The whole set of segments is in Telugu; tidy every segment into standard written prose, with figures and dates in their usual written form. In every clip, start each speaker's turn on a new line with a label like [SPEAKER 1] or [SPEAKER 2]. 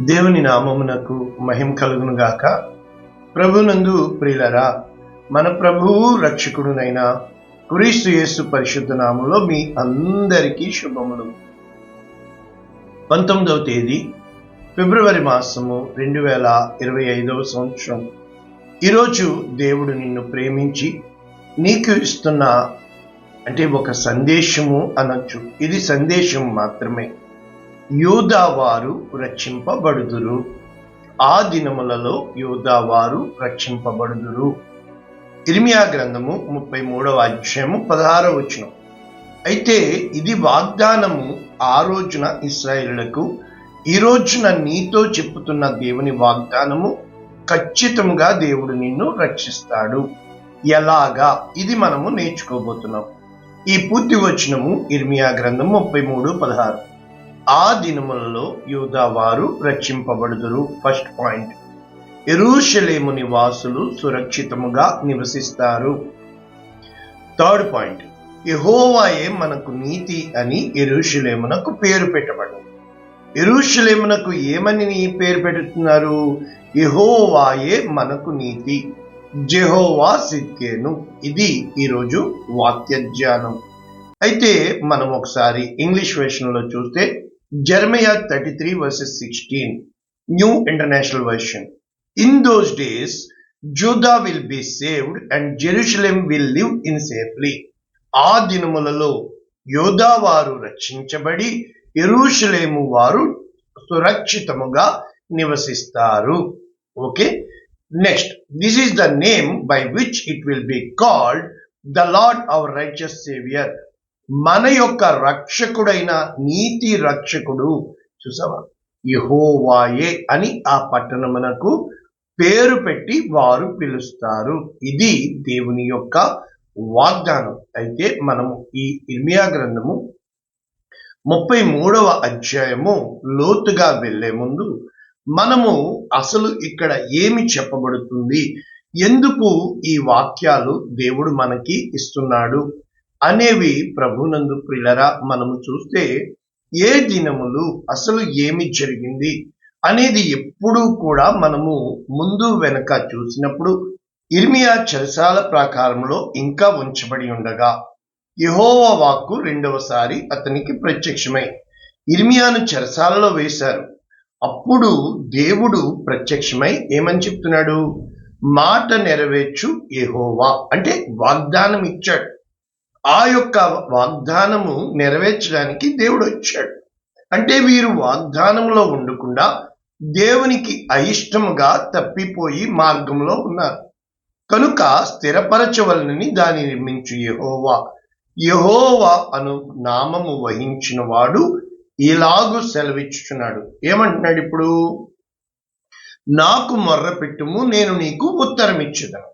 [SPEAKER 1] దేవుని నామమునకు మహిమ కలుగును గాక. ప్రభునందు ప్రియులరా, మన ప్రభువు రక్షకుడునైన క్రీస్తు యేసు పరిశుద్ధ నామములో మీ అందరికీ శుభములు. 19వ తేదీ ఫిబ్రవరి మాసము 2025వ సంవత్సరం. ఈరోజు దేవుడు నిన్ను ప్రేమించి నీకు ఇస్తున్న ఒక సందేశము అనొచ్చు. ఇది సందేశం మాత్రమే. యూదావారు రక్షింపబడుదురు. ఆ దినములలో యూదావారు రక్షింపబడుదురు. ఇర్మియా గ్రంథము 33వ అధ్యాయము 16వ వచనం. అయితే ఇది వాగ్దానము ఆ రోజున ఇశ్రాయేలులకు, ఈ రోజున నీతో చెప్పుతున్న దేవుని వాగ్దానము. ఖచ్చితంగా దేవుడు నిన్ను రక్షిస్తాడు. ఎలాగా? ఇది మనము నేర్చుకోబోతున్నాం. ఈ పూర్తి వచనము ఇర్మియా గ్రంథం 33:16. ఆ దినములలో యూదావారు రక్షింపబడుదురు. ఫస్ట్ పాయింట్, యెరూషలేము నివాసులు సురక్షితముగా నివసిస్తారు. థర్డ్ పాయింట్, యెహోవాయే మనకు నీతి అని యెరూషలేమునకు పేరు పెట్టబడింది. యెరూషలేమునకు ఏమని పేరు పెడుతున్నారు? యెహోవాయే మనకు నీతి, జెహోవా సిద్కేను. ఇది ఈరోజు వాక్య ధ్యానం. అయితే మనం ఒకసారి ఇంగ్లీష్ వెర్షన్లో చూస్తే Jeremiah 33:16, New International Version. In those days, Judah will be saved and Jerusalem will live in safely. ఆ దినములలో యోదావారు రక్షించబడి యెరూషలేము వారు సురక్షితముగా నివసిస్తారు. Okay, next, this is the name by which it will be called the lord hour righteous saviour. మన యొక్క రక్షకుడైన నీతి రక్షకుడు, చూసావా, యెహోవాయే అని ఆ పట్టణమునకు పేరు పెట్టి వారు పిలుస్తారు. ఇది దేవుని యొక్క వాగ్దానం. అయితే మనము ఈ ఇర్మియా గ్రంథము 33వ అధ్యాయము లోతుగా వెళ్లే ముందు మనము అసలు ఇక్కడ ఏమి చెప్పబడుతుంది, ఎందుకు ఈ వాక్యాలు దేవుడు మనకి ఇస్తున్నాడు అనేవి ప్రభునందు ప్రియులరా మనము చూస్తే, ఏ దినములు అసలు ఏమి జరిగింది అనేది ఎప్పుడూ కూడా మనము ముందు వెనక చూసినప్పుడు ఇర్మియా చెరసాల ప్రాకారంలో ఇంకా ఉంచబడి ఉండగా యెహోవా వాక్కు రెండవసారి అతనికి ప్రత్యక్షమై ఇర్మియాను చెరసాలలో వేశారు. అప్పుడు దేవుడు ప్రత్యక్షమై ఏమని చెప్తున్నాడు? మాట నెరవేర్చు యెహోవా, అంటే వాగ్దానం ఇచ్చాడు. ఆ యొక్క వాగ్దానము నెరవేర్చడానికి దేవుడు వచ్చాడు. అంటే వీరు వాగ్దానంలో ఉండకుండా దేవునికి అయిష్టముగా తప్పిపోయి మార్గంలో ఉన్నారు. కనుక స్థిరపరచవలనని దాన్ని నిర్మించు యెహోవా. యెహోవా అను నామము వహించిన వాడు ఇలాగు సెలవిచ్చుచున్నాడు. ఏమంటున్నాడు ఇప్పుడు? నాకు మొర్ర పెట్టుము, నేను నీకు ఉత్తరం ఇచ్చేదను,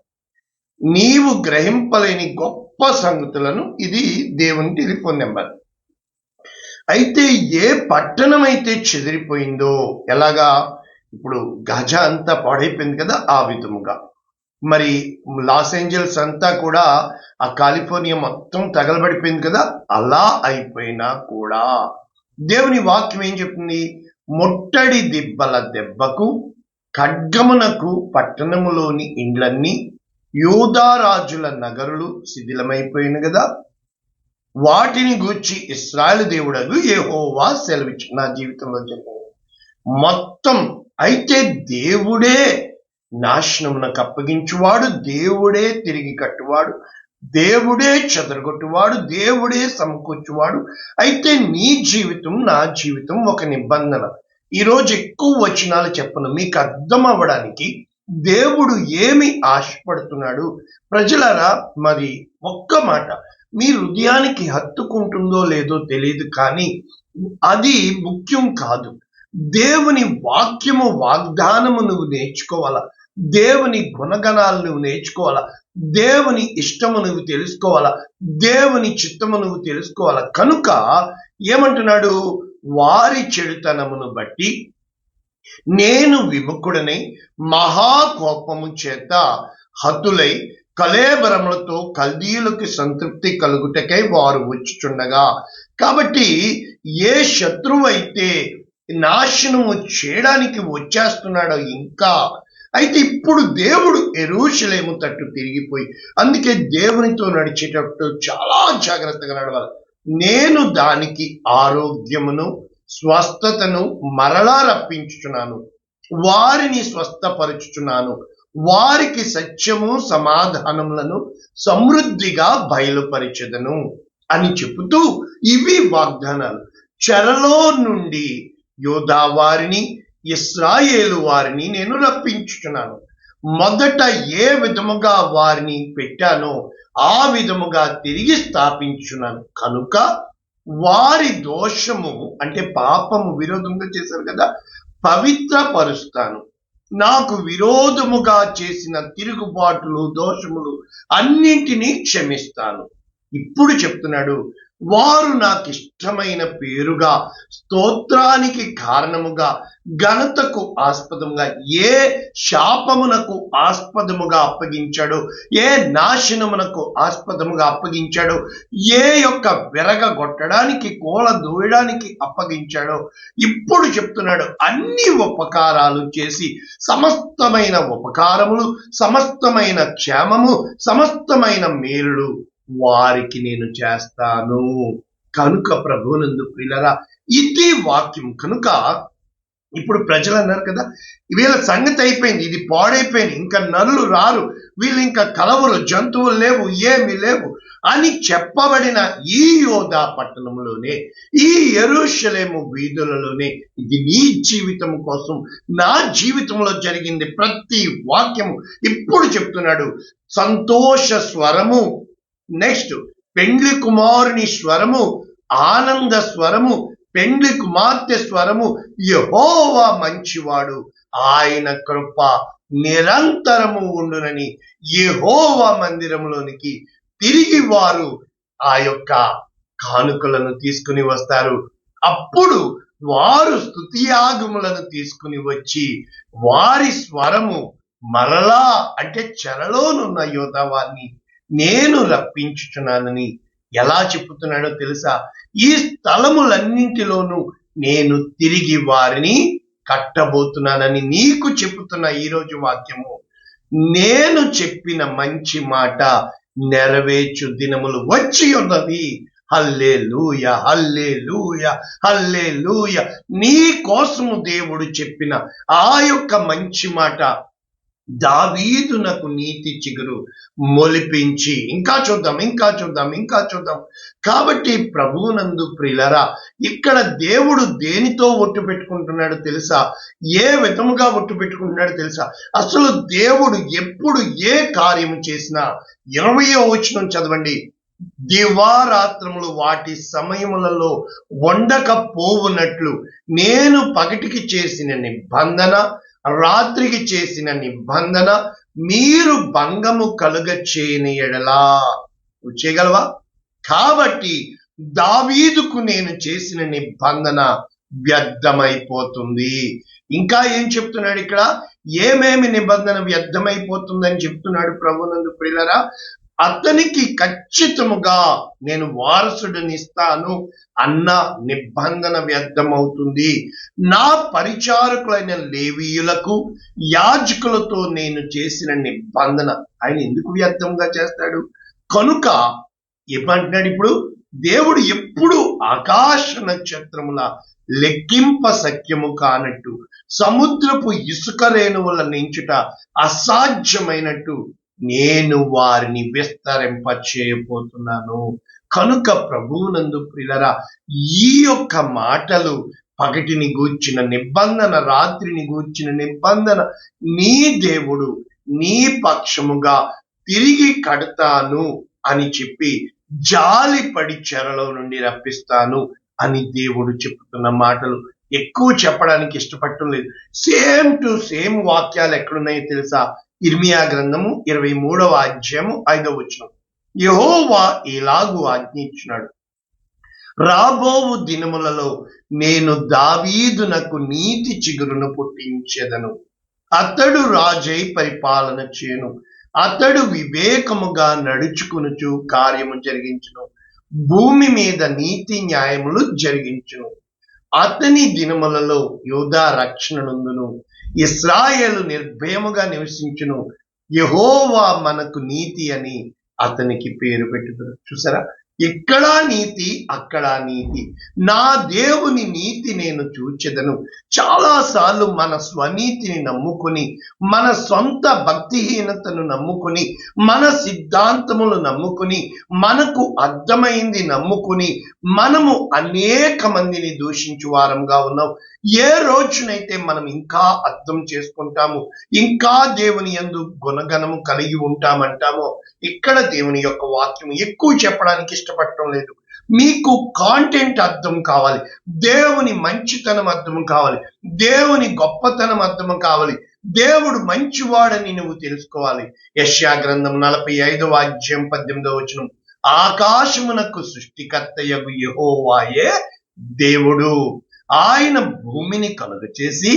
[SPEAKER 1] నీవు గ్రహింపలేని గొప్ప సంగతులను. ఇది దేవుని టెలిఫోన్ నెంబర్. అయితే ఏ పట్టణం అయితే చెదిరిపోయిందో, ఎలాగా? ఇప్పుడు గజా అంతా పాడైపోయింది కదా, ఆ విధముగా మరి లాస్ ఏంజల్స్ అంతా కూడా, ఆ కాలిఫోర్నియా మొత్తం తగలబడిపోయింది కదా, అలా అయిపోయినా కూడా దేవుని వాక్యం ఏం చెప్తుంది? ముట్టడి దిబ్బల దెబ్బకు ఖడ్గమునకు పట్టణములోని ఇండ్లన్నీ, యూదారాజుల నగరులు శిథిలమైపోయిన కదా, వాటిని గూర్చి ఇశ్రాయేలు దేవుడగు యెహోవా సెలవిచ్చు. నా జీవితంలో జరిగింది మొత్తం. అయితే దేవుడే నాశనమునకు అప్పగించువాడు, దేవుడే తిరిగి కట్టువాడు, దేవుడే చెదరగొట్టువాడు, దేవుడే సమకూర్చువాడు. అయితే నీ జీవితం, నా జీవితం ఒక నిబంధన. ఈరోజు ఎక్కువ వచనాలు చెప్పను, మీకు అర్థం అవ్వడానికి దేవుడు ఏమి ఆశపడుతున్నాడు. ప్రజలారా, మరి ఒక్క మాట మీ హృదయానికి హత్తుకుంటుందో లేదో తెలియదు, కానీ అది ముఖ్యం కాదు. దేవుని వాక్యము, వాగ్దానము నువ్వు నేర్చుకోవాలా, దేవుని గుణగణాలు నువ్వు నేర్చుకోవాలా, దేవుని ఇష్టము నువ్వు తెలుసుకోవాలా, దేవుని చిత్తము నువ్వు తెలుసుకోవాలా. కనుక ఏమంటున్నాడు? వారి చెడుతనమును బట్టి నేను విముఖుడనై మహాకోపము చేత హతులై కళేబరములతో కల్దీయులకు సంతృప్తి కలుగుటకై వారు వచ్చుచుండగా. కాబట్టి ఏ శత్రువు అయితే నాశనము చేయడానికి వచ్చేస్తున్నాడో ఇంకా. అయితే ఇప్పుడు దేవుడు యెరూషలేము తట్టు తిరిగిపోయి, అందుకే దేవునితో నడిచేటప్పుడు చాలా జాగ్రత్తగా నడవాలి. నేను దానికి ఆరోగ్యమును స్వస్థతను మరలా రప్పించుచున్నాను, వారిని స్వస్థపరుచుచున్నాను, వారికి సత్యము సమాధానములను సమృద్ధిగా బయలుపరిచెదను అని చెబుతూ ఇవి వాగ్దానాలు. చెరలో నుండి యోధా వారిని, ఇశ్రాయేలు వారిని నేను రప్పించుచున్నాను. మొదట ఏ విధముగా వారిని పెట్టానో ఆ విధముగా తిరిగి స్థాపించున్నాను. కనుక వారి దోషము అంటే పాపము విరోధంగా చేశారు కదా, పవిత్రపరుస్తాను. నాకు విరోధముగా చేసిన తిరుగుబాటులు దోషములు అన్నింటినీ క్షమిస్తాను. ఇప్పుడు చెప్తున్నాడు, వారు నాకు ఇష్టమైన పేరుగా, స్తోత్రానికి కారణముగా, ఘనతకు ఆస్పదముగా, ఏ శాపమునకు ఆస్పదముగా అప్పగించాడో, ఏ నాశనమునకు ఆస్పదముగా అప్పగించాడో, ఏ యొక్క విరగగొట్టడానికి కోల దూయడానికి అప్పగించాడో ఇప్పుడు చెప్తున్నాడు. అన్ని ఉపకారాలు చేసి సమస్తమైన ఉపకారములు, సమస్తమైన క్షేమము, సమస్తమైన మేలులు వారికి నేను చేస్తాను. కనుక ప్రభువునందు ప్రియులారా, ఇది వాక్యం. కనుక ఇప్పుడు ప్రజలు అన్నారు కదా, వీళ్ళ సంగతి అయిపోయింది, ఇది పాడైపోయింది, ఇంకా నరులు రారు, వీళ్ళు ఇంకా కలవరు, జంతువులు లేవు, ఏమి లేవు అని చెప్పబడిన ఈ యోధా పట్టణంలోనే, ఈ యెరూషలేము వీధులలోనే ఇది నీ జీవితం కోసం, నా జీవితంలో జరిగింది ప్రతి వాక్యము ఇప్పుడు చెప్తున్నాడు. సంతోష స్వరము, నెక్స్ట్ పెండ్లి కుమారుని స్వరము, ఆనంద స్వరము, పెండ్లి కుమార్తె స్వరము, యెహోవా మంచివాడు, ఆయన కృప నిరంతరము ఉండునని యెహోవా మందిరంలోనికి తిరిగి వారు ఆ యొక్క కానుకలను తీసుకుని వస్తారు. అప్పుడు వారు స్తుతియాగములను తీసుకుని వచ్చి వారి స్వరము మరలా అంటే చెరలోనున్న యోధా వారిని నేను రప్పించుచున్నానని ఎలా చెప్పుతున్నాడో తెలుసా? ఈ స్థలములన్నింటిలోనూ నేను తిరిగి వారిని కట్టబోతున్నానని నీకు చెప్పుతున్న ఈరోజు వాక్యము. నేను చెప్పిన మంచి మాట నెరవేర్చు దినములు వచ్చి ఉన్నవి. హల్లెలూయా, హల్లెలూయా, హల్లెలూయా. నీ కోసము దేవుడు చెప్పిన ఆ యొక్క మంచి మాట దావీదునకు నీతి చిగురు మొలిపించి, ఇంకా చూద్దాం, ఇంకా చూద్దాం, ఇంకా చూద్దాం. కాబట్టి ప్రభువునందు ప్రియులారా, ఇక్కడ దేవుడు దేనితో ఒట్టు పెట్టుకుంటున్నాడు తెలుసా? ఏ విధముగా ఒట్టు పెట్టుకుంటున్నాడు తెలుసా? అసలు దేవుడు ఎప్పుడు ఏ కార్యము చేసినా 20వ వచనం చదవండి. దివారాత్రములు వాటి సమయములలో వండకపోవునట్లు నేను పగటికి చేసిన నిబంధన, రాత్రికి చేసిన నిబంధన మీరు భంగము కలుగ చేయని ఎడలా చేయగలవా? కాబట్టి దావీదుకు నేను చేసిన నిబంధన వ్యర్థమైపోతుంది. ఇంకా ఏం చెప్తున్నాడు ఇక్కడ? ఏమేమి నిబంధన వ్యర్థమైపోతుందని చెప్తున్నాడు ప్రభువునందు ప్రియులారా. అతనికి ఖచ్చితముగా నేను వారసుడినిస్తాను అన్న నిబంధన వ్యర్థమవుతుంది. నా పరిచారకులైన లేవీయులకు, యాజకులతో నేను చేసిన నిబంధన ఆయన ఎందుకు వ్యర్థంగా చేస్తాడు? కనుక ఏమంటున్నాడు ఇప్పుడు? దేవుడు ఎప్పుడు ఆకాశ నక్షత్రముల లెక్కింప సఖ్యము కానట్టు, సముద్రపు ఇసుక రేణువుల నించుట అసాధ్యమైనట్టు నేను వారిని విస్తరింప చేయబోతున్నాను. కనుక ప్రభువునందు ప్రియులారా, ఈ యొక్క మాటలు పగటిని గూర్చిన నిబంధన, రాత్రిని గూర్చిన నిబంధన, నీ దేవుడు నీ పక్షముగా తిరిగి కడతాను అని చెప్పి జాలిపడి చెరలో నుండి రప్పిస్తాను అని దేవుడు చెప్తున్న మాటలు ఎక్కువ చెప్పడానికి ఇష్టపడటం లేదు. సేమ్ టు సేమ్ వాక్యాలు ఎక్కడున్నాయో తెలుసా? ఇర్మియా గ్రంథము 23వ అధ్యాయము 5వ వచనం. యెహోవా ఇలాగు ఆజ్ఞించున్నాడు, రాబోవు దినములలో నేను దావీదునకు నీతి చిగురును పుట్టించెదను, అతడు రాజై పరిపాలన చేయును, అతడు వివేకముగా నడుచుకునుచు కార్యము జరిగించును, భూమి మీద నీతి న్యాయములు జరిగించును, అతని దినములలో యూదా రక్షణ నందును, ఇశ్రాయేలు నిర్భయముగా నివసించును, యెహోవా మనకు నీతి అని అతనికి పేరు పెట్టుదురు. చూసారా, ఇక్కడ నీతి అక్కడ నీతి, నా దేవుని నీతి నేను చూచెదను. చాలాసార్లు మన స్వనీతిని నమ్ముకొని, మన సొంత భక్తిహీనతను నమ్ముకొని, మన సిద్ధాంతములు నమ్ముకొని, మనకు అర్థమైంది నమ్ముకొని మనము అనేక మందిని దూషించు వారంగా ఉన్నాం. ఏ రోజునైతే మనం ఇంకా అర్థం చేసుకుంటాము, ఇంకా దేవుని యందు గుణగణము కలిగి ఉంటామంటామో, ఇక్కడ దేవుని యొక్క వాక్యం ఎక్కువ చెప్పడానికి ఇష్టపడటం లేదు. మీకు కాంటెంట్ అర్థం కావాలి, దేవుని మంచితనం అర్థం కావాలి, దేవుని గొప్పతనం అర్థం కావాలి, దేవుడు మంచివాడని నువ్వు తెలుసుకోవాలి. యెషయా గ్రంథం 45వ అధ్యాయం 18వ వచనం, ఆకాశమునకు సృష్టికర్తయగు యెహోవాయే దేవుడు, ఆయన భూమిని కలుగచేసి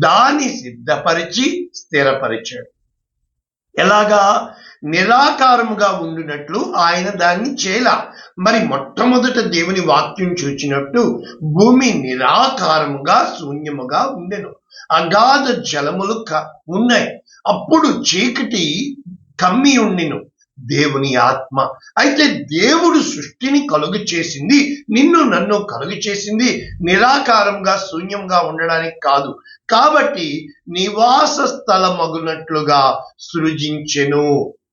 [SPEAKER 1] దాన్ని సిద్ధపరిచి స్థిరపరిచాడు. ఎలాగా? నిరాకారముగా ఉండినట్లు ఆయన దాన్ని చేయలా. మరి మొట్టమొదట దేవుని వాక్యం చూచినట్టు భూమి నిరాకారముగా శూన్యముగా ఉండెను, అగాధ జలములు ఉన్నాయి, అప్పుడు చీకటి కమ్మి ఉండిను దేవుని ఆత్మ. అయితే దేవుడు సృష్టిని కలుగు చేసింది, నిన్ను నన్ను కలుగు చేసింది నిరాకారంగా శూన్యంగా ఉండడానికి కాదు. కాబట్టి నివాస స్థలమగునట్లుగా సృజించెను.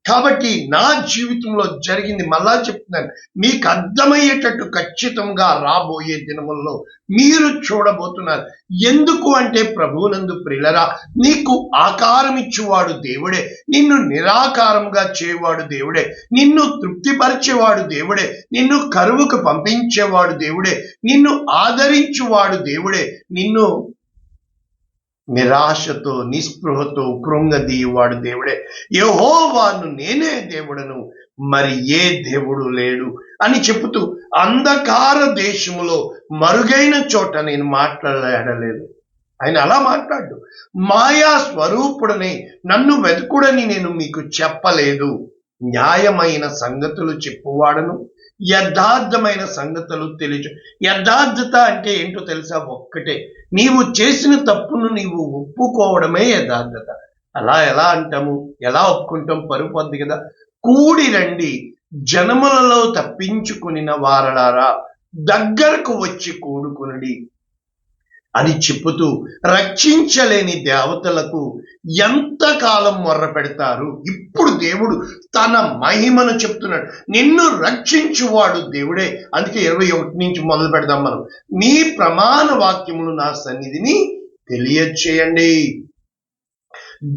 [SPEAKER 1] కాబట్టి నా జీవితంలో జరిగింది, మళ్ళా చెప్తున్నాను, మీకు అర్థమయ్యేటట్టు ఖచ్చితంగా రాబోయే దినముల్లో మీరు చూడబోతున్నారు. ఎందుకు అంటే, ప్రభువునందు ప్రియులరా, నీకు ఆకారం ఇచ్చేవాడు దేవుడే, నిన్ను నిరాకారంగా చేయవాడు దేవుడే, నిన్ను తృప్తిపరిచేవాడు దేవుడే, నిన్ను కరువుకు పంపించేవాడు దేవుడే, నిన్ను ఆదరించేవాడు దేవుడే, నిన్ను నిరాశతో నిస్పృహతో కృంగదీయువాడు దేవుడే. యెహోవాను నేనే దేవుడను, మరి ఏ దేవుడు లేడు అని చెబుతూ అంధకార దేశములో మరుగైన చోట నేను మాట్లాడలేదు. ఆయన అలా మాట్లాడు, మాయా స్వరూపుడని నన్ను వెతుకుడని నేను మీకు చెప్పలేదు, న్యాయమైన సంగతులు చెప్పువాడను, యథార్థమైన సంగతులు తెలియచు. యథార్థత అంటే ఏంటో తెలుసా? ఒక్కటే, నీవు చేసిన తప్పును నీవు ఒప్పుకోవడమే యథార్థత. అలా ఎలా అంటాము, ఎలా ఒప్పుకుంటాం? పరుగు పొద్దు కదా. కూడి రండి జనములలో తప్పించుకునిన వారలారా, దగ్గరకు వచ్చి కూడుకునుడి అని చెప్పుతూ రక్షించలేని దేవతలకు ఎంతకాలం మొర్ర పెడతారు? ఇప్పుడు దేవుడు తన మహిమను చెప్తున్నాడు, నిన్ను రక్షించువాడు దేవుడే. అందుకే 21 నుంచి మొదలు పెడదాం మనం. మీ ప్రమాణ వాక్యములు నా సన్నిధిని తెలియచేయండి,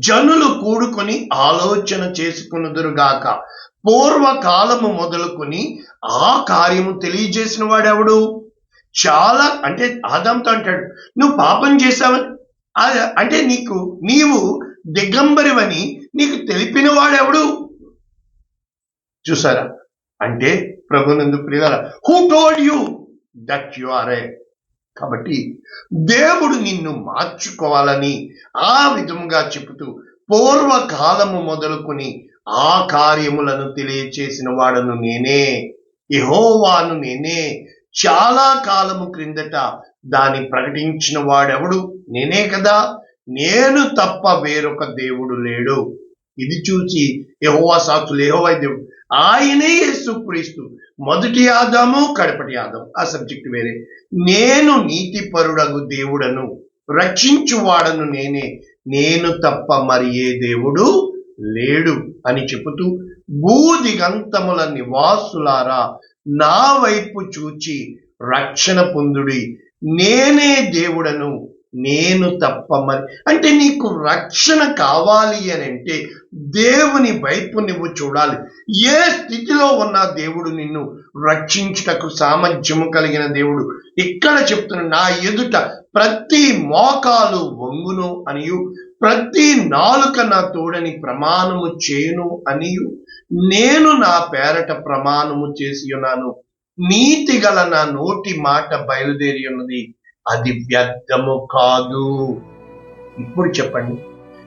[SPEAKER 1] జనులు కూడుకొని ఆలోచన చేసుకునుదురుగాక. పూర్వకాలము మొదలుకొని ఆ కార్యము తెలియజేసిన వాడెవడు? చాలా అంటే ఆదాంతో అంటాడు, నువ్వు పాపం చేశావని, అంటే నీవు దిగంబరివని నీకు తెలిపిన వాడెవడు? చూసారా? అంటే ప్రభునందు ప్రియులారా, who told you that you are a. కాబట్టి దేవుడు నిన్ను మార్చుకోవాలని ఆ విధముగా చెబుతూ, పూర్వకాలము మొదలుకొని ఆ కార్యములను తెలియచేసిన వాడను నేనే, యెహోవాను నేనే, చాలా కాలము క్రిందట దాన్ని ప్రకటించిన వాడెవడు? నేనే కదా, నేను తప్ప వేరొక దేవుడు లేడు. ఇది చూసి యెహోవా సాక్షులు, యెహోవా దేవుడు, ఆయనే యేసుక్రీస్తు, మొదటి ఆదాము కడపటి ఆదాము. ఆ సబ్జెక్ట్ వేరే. నేను నీతిపరుడగు దేవుడను, రక్షించువాడను నేనే, నేను తప్ప మరి ఏ దేవుడు లేడు అని చెబుతూ, భూదిగంతముల నివాసులారా నా వైపు చూచి రక్షణ పొందుడి, నేనే దేవుడను, నేను తప్ప మరి. అంటే నీకు రక్షణ కావాలి అని అంటే దేవుని వైపు నువ్వు చూడాలి. ఏ స్థితిలో ఉన్న దేవుడు నిన్ను రక్షించుటకు సామర్థ్యము కలిగిన దేవుడు. ఇక్కడ చెప్తున్న, నా ఎదుట ప్రతి మోకాలు వంగును అనియు, ప్రతి నాలుక నా తోడని ప్రమాణము చేయును అనియు, నేను నా పేరట ప్రమాణము చేసి ఉన్నాను, నీతి గల నా నోటి మాట బయలుదేరి ఉన్నది, అది వ్యర్థము కాదు. ఇప్పుడు చెప్పండి,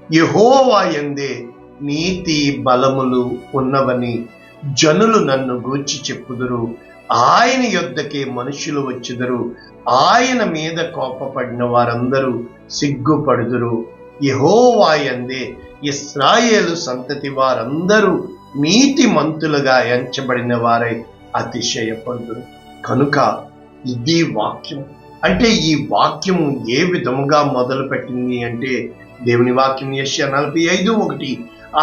[SPEAKER 1] యెహోవా యందే నీతి బలములు ఉన్నవని జనులు నన్ను గూర్చి చెప్పుదురు, ఆయన యొద్దకే మనుషులు వచ్చెదరు, ఆయన మీద కోపపడిన వారందరూ సిగ్గుపడుదురు. యెహోవా యందే ఇశ్రాయేలు సంతతి వారందరూ నీతిమంతులుగా ఎంచబడిన వారై అతిశయపడుదురు. కనుక ఇది వాక్యం. అంటే ఈ వాక్యం ఏ విధముగా మొదలుపెట్టింది అంటే, దేవుని వాక్యం యెషయా 45:1,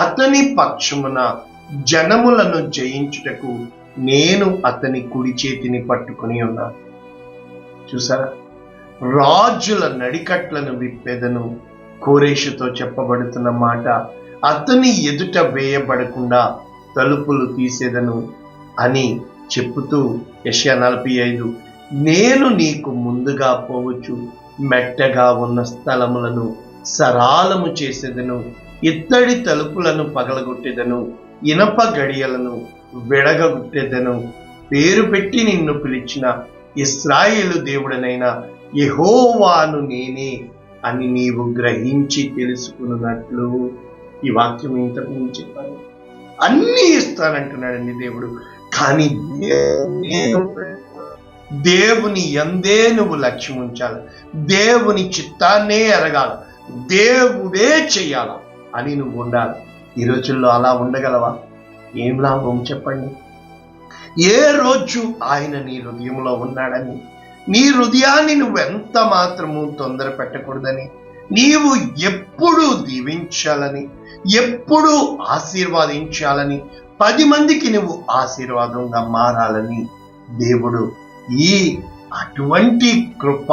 [SPEAKER 1] అతని పక్షమున జనములను జయించుటకు నేను అతని కుడి చేతిని పట్టుకుని ఉన్నాను. చూసారా, రాజుల నడికట్లను విప్పెదను. కోరేషుతో చెప్పబడుతున్న మాట, అతని ఎదుట వేయబడకుండా తలుపులు తీసేదను అని చెప్పుతూ యెషయా 45, నేను నీకు ముందుగా పోవచ్చు, మెట్టగా ఉన్న స్థలములను సరాలము చేసేదను, ఇత్తడి తలుపులను పగలగొట్టేదను, ఇనప గడియలను విడగొట్టేదను. పేరు పెట్టి నిన్ను పిలిచిన ఇశ్రాయేలు దేవుడనైన యెహోవాను నేనే అని నీవు గ్రహించి తెలుసుకున్నట్లు. ఈ వాక్యం ఇంతకు చెప్పాను. అన్నీ ఇస్తానంటున్నాడండి దేవుడు. కానీ దేవుని యందే నువ్వు లక్ష్యం ఉంచాలి, దేవుని చిత్తాన్నే ఎరగాల, దేవుడే చెయ్యాల అని నువ్వు ఉండాలి. ఈ రోజుల్లో అలా ఉండగలవా? ఏం లాభం చెప్పండి? ఏ రోజు ఆయన నీ హృదయంలో ఉన్నాడని, నీ హృదయాన్ని నువ్వు ఎంత మాత్రము తొందర పెట్టకూడదని, నీవు ఎప్పుడు దీవించాలని, ఎప్పుడు ఆశీర్వాదించాలని, 10 మందికి నువ్వు ఆశీర్వాదంగా మారాలని దేవుడు ఈ అటువంటి కృప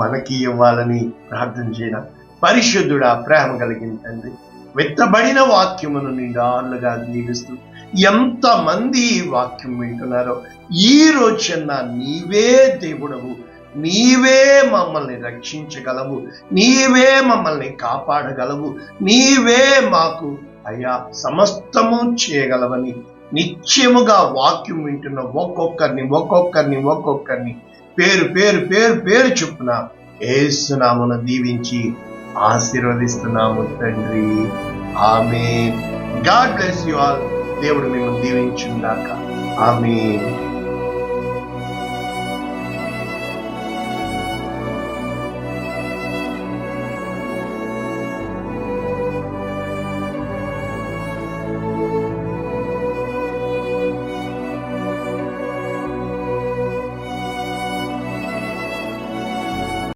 [SPEAKER 1] మనకి ఇవ్వాలని ప్రార్థన చేయడం. పరిశుద్ధుడా, ప్రేమ కలిగిన తండ్రి, విత్తబడిన వాక్యమును నిండాలుగా దీవిస్తూ ఎంతమంది ఈ వాక్యం వింటున్నారో, ఈ రోజన్నా నీవే దేవుడవు, నీవే మమ్మల్ని రక్షించగలవు, నీవే మమ్మల్ని కాపాడగలవు, నీవే మాకు అయ్యా సమస్తము చేయగలవని నిత్యముగా వాక్యం వింటున్న ఒక్కొక్కరిని పేరు పేరు పేరు పేరు చొప్పున యేసు నామమున దీవించి ఆశీర్వదిస్తున్నాము తండ్రి. Amen. God bless you all. దేవుడు మిమ్మల్ని దీవించుగాక. ఆమేన్.